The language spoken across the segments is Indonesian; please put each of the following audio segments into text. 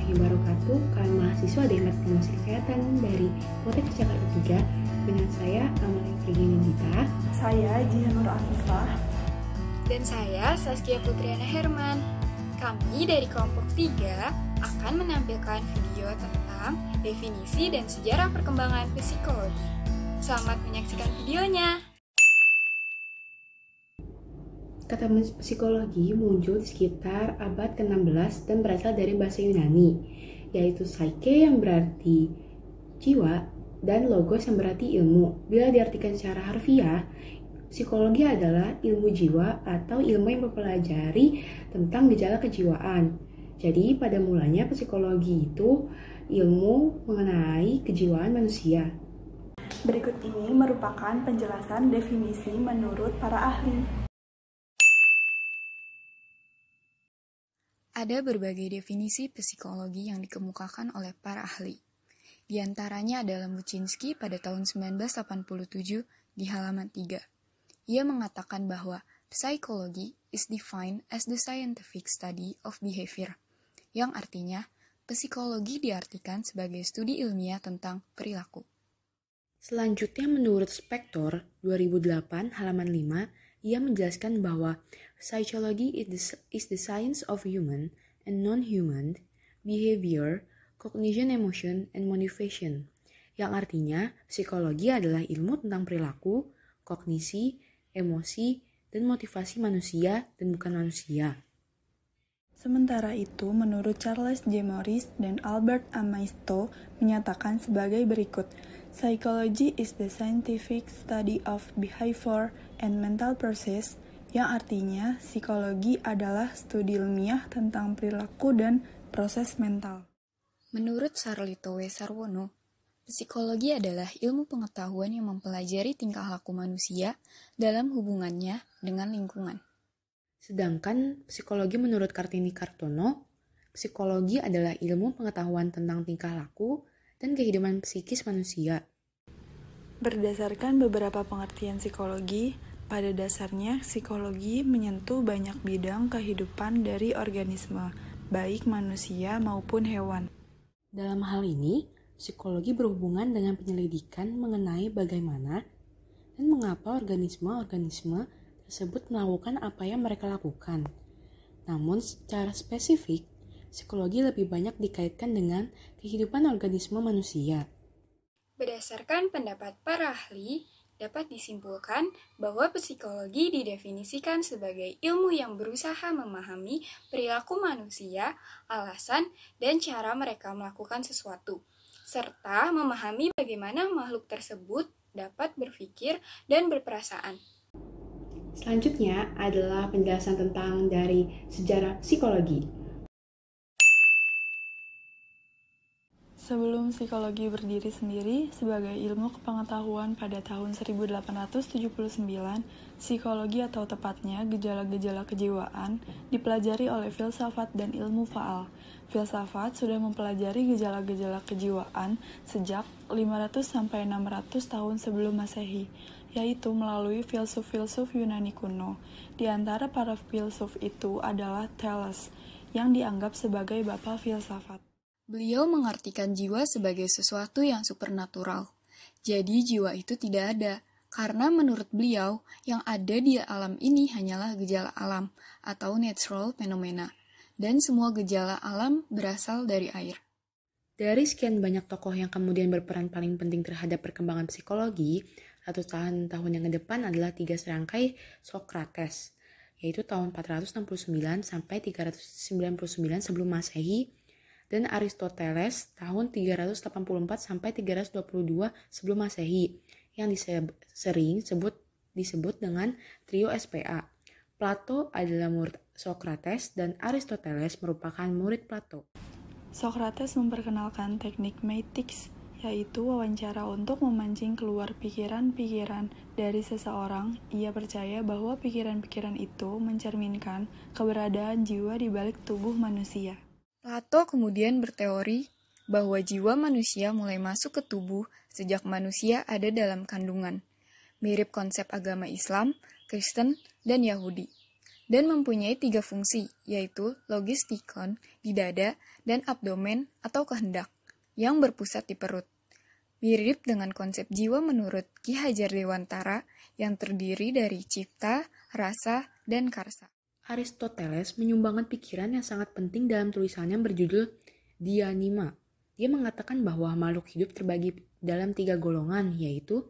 warahmatullahi wabarakatuh. Kalian mahasiswa Demat Promosi Kesehatan dari Politeknik Jakarta 3 dengan saya Amalia Friginindita. Saya Jihanur Afifah. Dan saya Saskia Putriana Herman. Kami dari kelompok 3 akan menampilkan video tentang definisi dan sejarah perkembangan psikologi. Selamat menyaksikan videonya. Kata psikologi muncul di sekitar abad ke-16 dan berasal dari bahasa Yunani, yaitu psyche yang berarti jiwa dan logos yang berarti ilmu. Bila diartikan secara harfiah, psikologi adalah ilmu jiwa atau ilmu yang mempelajari tentang gejala kejiwaan. Jadi pada mulanya psikologi itu ilmu mengenai kejiwaan manusia. Berikut ini merupakan penjelasan definisi menurut para ahli. Ada berbagai definisi psikologi yang dikemukakan oleh para ahli. Di antaranya adalah Muczynski pada tahun 1987 di halaman 3. Ia mengatakan bahwa psychology is defined as the scientific study of behavior, yang artinya psikologi diartikan sebagai studi ilmiah tentang perilaku. Selanjutnya menurut Spector 2008 halaman 5, ia menjelaskan bahwa psychology is the science of human and non-human behavior, cognition, emotion, and motivation. Yang artinya, psikologi adalah ilmu tentang perilaku, kognisi, emosi, dan motivasi manusia dan bukan manusia. Sementara itu, menurut Charles J. Morris dan Albert A. Maisto menyatakan sebagai berikut. Psychology is the scientific study of behavior and mental process, yang artinya psikologi adalah studi ilmiah tentang perilaku dan proses mental. Menurut Sarlito W. Sarwono, psikologi adalah ilmu pengetahuan yang mempelajari tingkah laku manusia dalam hubungannya dengan lingkungan. Sedangkan psikologi menurut Kartini Kartono, psikologi adalah ilmu pengetahuan tentang tingkah laku dan kehidupan psikis manusia. Berdasarkan beberapa pengertian psikologi, pada dasarnya psikologi menyentuh banyak bidang kehidupan dari organisme, baik manusia maupun hewan. Dalam hal ini, psikologi berhubungan dengan penyelidikan mengenai bagaimana dan mengapa organisme-organisme tersebut melakukan apa yang mereka lakukan. Namun secara spesifik, psikologi lebih banyak dikaitkan dengan kehidupan organisme manusia. Berdasarkan pendapat para ahli, dapat disimpulkan bahwa psikologi didefinisikan sebagai ilmu yang berusaha memahami perilaku manusia, alasan, dan cara mereka melakukan sesuatu, serta memahami bagaimana makhluk tersebut dapat berpikir dan berperasaan. Selanjutnya adalah penjelasan tentang dari sejarah psikologi. Sebelum psikologi berdiri sendiri sebagai ilmu kepengetahuan pada tahun 1879, psikologi atau tepatnya gejala-gejala kejiwaan dipelajari oleh filsafat dan ilmu faal. Filsafat sudah mempelajari gejala-gejala kejiwaan sejak 500-600 tahun sebelum Masehi, yaitu melalui filsuf-filsuf Yunani kuno. Di antara para filsuf itu adalah Thales, yang dianggap sebagai bapak filsafat. Beliau mengartikan jiwa sebagai sesuatu yang supernatural. Jadi jiwa itu tidak ada, karena menurut beliau, yang ada di alam ini hanyalah gejala alam atau natural phenomena, dan semua gejala alam berasal dari air. Dari sekian banyak tokoh yang kemudian berperan paling penting terhadap perkembangan psikologi, ratusan tahun yang ke depan adalah 3 serangkai Socrates, yaitu tahun 469 sampai 399 sebelum Masehi, dan Aristoteles tahun 384 sampai 322 sebelum Masehi, yang sering disebut dengan trio SPA. Plato adalah murid Socrates dan Aristoteles merupakan murid Plato. Socrates memperkenalkan teknik metics, yaitu wawancara untuk memancing keluar pikiran-pikiran dari seseorang. Ia percaya bahwa pikiran-pikiran itu mencerminkan keberadaan jiwa di balik tubuh manusia. Plato kemudian berteori bahwa jiwa manusia mulai masuk ke tubuh sejak manusia ada dalam kandungan, mirip konsep agama Islam, Kristen, dan Yahudi. dan mempunyai 3 fungsi, yaitu logistikon di dada dan abdomen atau kehendak, yang berpusat di perut. Mirip dengan konsep jiwa menurut Ki Hajar Dewantara yang terdiri dari cipta, rasa, dan karsa. Aristoteles menyumbangkan pikiran yang sangat penting dalam tulisannya berjudul Dianima. Dia mengatakan bahwa makhluk hidup terbagi dalam 3 golongan, yaitu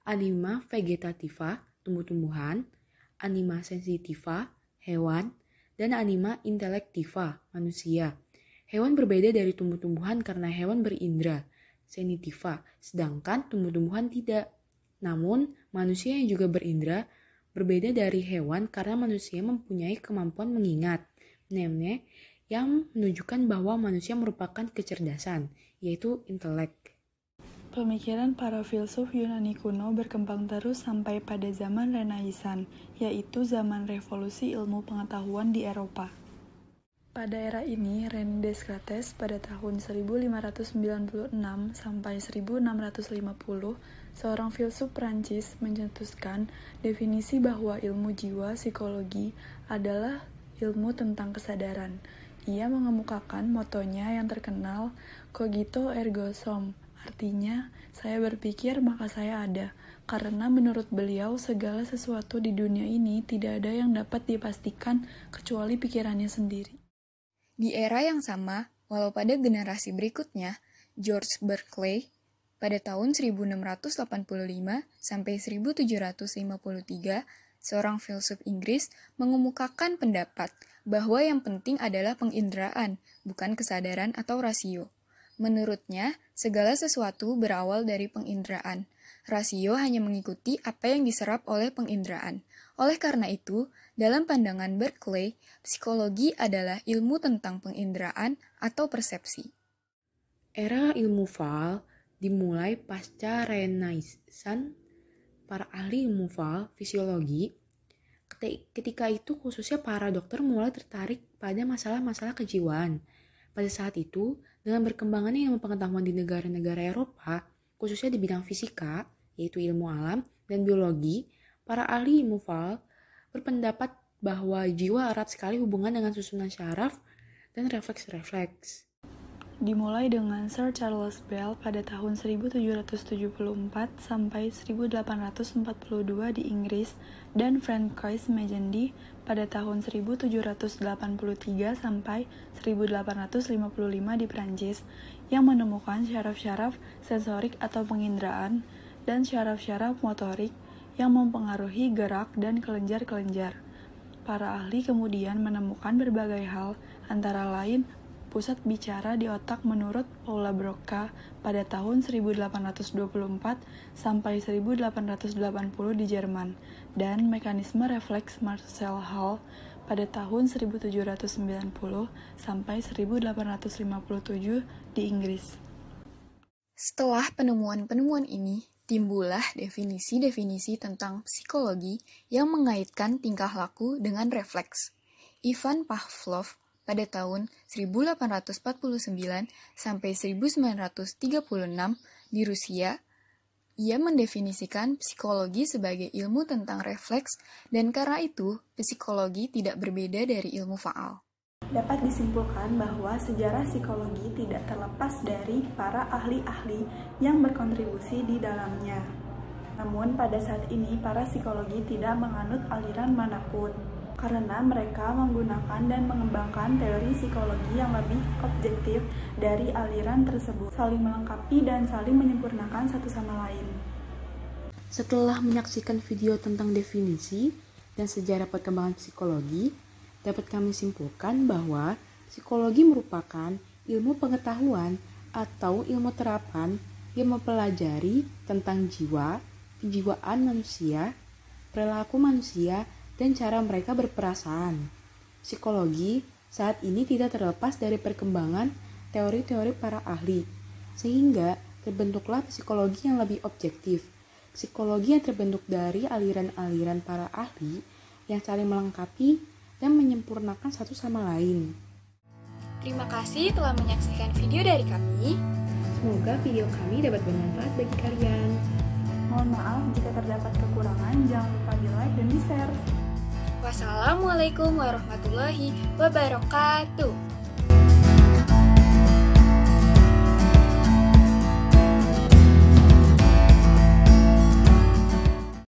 anima vegetativa, tumbuh-tumbuhan, anima sensitiva, hewan, dan anima intellectiva, manusia. Hewan berbeda dari tumbuh-tumbuhan karena hewan berindra, sensitiva, sedangkan tumbuh-tumbuhan tidak. Namun, manusia yang juga berindra berbeda dari hewan karena manusia mempunyai kemampuan mengingat, mnemone, yang menunjukkan bahwa manusia merupakan kecerdasan, yaitu intelek. Pemikiran para filsuf Yunani kuno berkembang terus sampai pada zaman Renaisan, yaitu zaman revolusi ilmu pengetahuan di Eropa. Pada era ini, René Descartes pada tahun 1596 sampai 1650, seorang filsuf Prancis mencetuskan definisi bahwa ilmu jiwa psikologi adalah ilmu tentang kesadaran. Ia mengemukakan motonya yang terkenal, cogito ergo sum, artinya, saya berpikir maka saya ada, karena menurut beliau segala sesuatu di dunia ini tidak ada yang dapat dipastikan kecuali pikirannya sendiri. Di era yang sama, walau pada generasi berikutnya, George Berkeley pada tahun 1685 sampai 1753, seorang filsuf Inggris mengemukakan pendapat bahwa yang penting adalah penginderaan, bukan kesadaran atau rasio. Menurutnya, segala sesuatu berawal dari penginderaan. Rasio hanya mengikuti apa yang diserap oleh penginderaan. Oleh karena itu, dalam pandangan Berkeley, psikologi adalah ilmu tentang penginderaan atau persepsi. Era ilmu fal dimulai pasca Renaissance. Para ahli ilmu fal fisiologi ketika itu khususnya para dokter mulai tertarik pada masalah-masalah kejiwaan. Pada saat itu, dengan berkembangannya ilmu pengetahuan di negara-negara Eropa, khususnya di bidang fisika, yaitu ilmu alam dan biologi, para ahli ilmu fal berpendapat bahwa jiwa erat sekali hubungan dengan susunan syaraf dan refleks-refleks. Dimulai dengan Sir Charles Bell pada tahun 1774 sampai 1842 di Inggris dan Francois Magendie pada tahun 1783 sampai 1855 di Prancis yang menemukan syaraf-syaraf sensorik atau penginderaan dan syaraf-syaraf motorik yang mempengaruhi gerak dan kelenjar-kelenjar. Para ahli kemudian menemukan berbagai hal, antara lain pusat bicara di otak menurut Paula Broca pada tahun 1824 sampai 1880 di Jerman dan mekanisme refleks Marcel Hall pada tahun 1790 sampai 1857 di Inggris. Setelah penemuan-penemuan ini, timbullah definisi-definisi tentang psikologi yang mengaitkan tingkah laku dengan refleks. Ivan Pavlov pada tahun 1849 sampai 1936 di Rusia, ia mendefinisikan psikologi sebagai ilmu tentang refleks dan karena itu psikologi tidak berbeda dari ilmu faal. Dapat disimpulkan bahwa sejarah psikologi tidak terlepas dari para ahli-ahli yang berkontribusi di dalamnya. Namun pada saat ini para psikologi tidak menganut aliran manapun, karena mereka menggunakan dan mengembangkan teori psikologi yang lebih objektif dari aliran tersebut, saling melengkapi dan saling menyempurnakan satu sama lain. Setelah menyaksikan video tentang definisi dan sejarah perkembangan psikologi, dapat kami simpulkan bahwa psikologi merupakan ilmu pengetahuan atau ilmu terapan yang mempelajari tentang jiwa, kejiwaan manusia, perilaku manusia, dan cara mereka berperasaan. Psikologi saat ini tidak terlepas dari perkembangan teori-teori para ahli, sehingga terbentuklah psikologi yang lebih objektif. Psikologi yang terbentuk dari aliran-aliran para ahli yang saling melengkapi dan menyempurnakan satu sama lain. Terima kasih telah menyaksikan video dari kami. Semoga video kami dapat bermanfaat bagi kalian. Mohon maaf jika terdapat kekurangan, jangan lupa di like dan di share. Wassalamualaikum warahmatullahi wabarakatuh.